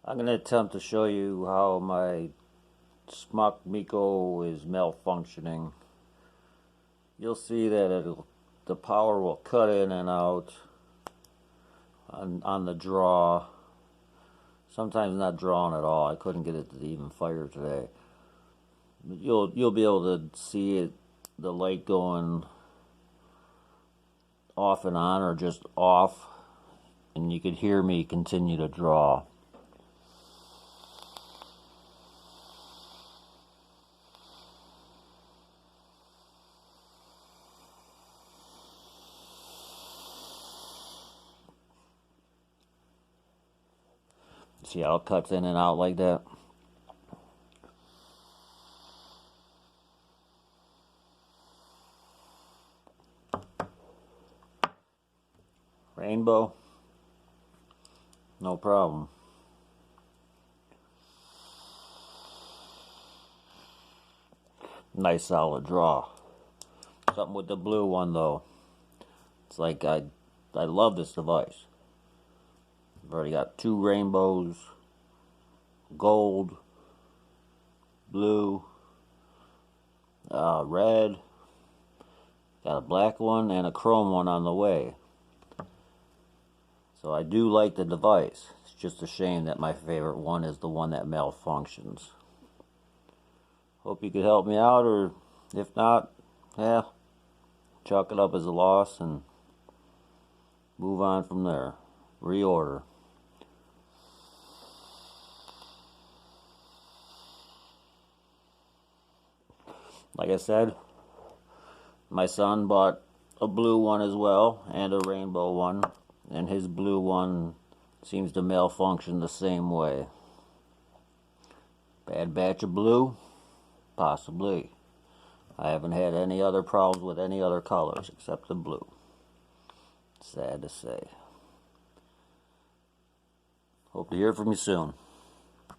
I'm going to attempt to show you how my Smuck Mico is malfunctioning. You'll see that the power will cut in and out on the draw. Sometimes not drawing at all. I couldn't get it to even fire today. You'll be able to see it, the light going off and on or just off, and you could hear me continue to draw. See how it cuts in and out like that? Rainbow? No problem. Nice solid draw. Something with the blue one though. It's like I love this device. I've already got 2 rainbows, gold, blue, red, got a black one and a chrome one on the way. So I do like the device. It's just a shame that my favorite one is the one that malfunctions. Hope you could help me out, or if not, yeah, chalk it up as a loss and move on from there. Reorder. Like I said, my son bought a blue one as well and a rainbow one, and his blue one seems to malfunction the same way. Bad batch of blue? Possibly. I haven't had any other problems with any other colors except the blue. Sad to say. Hope to hear from you soon.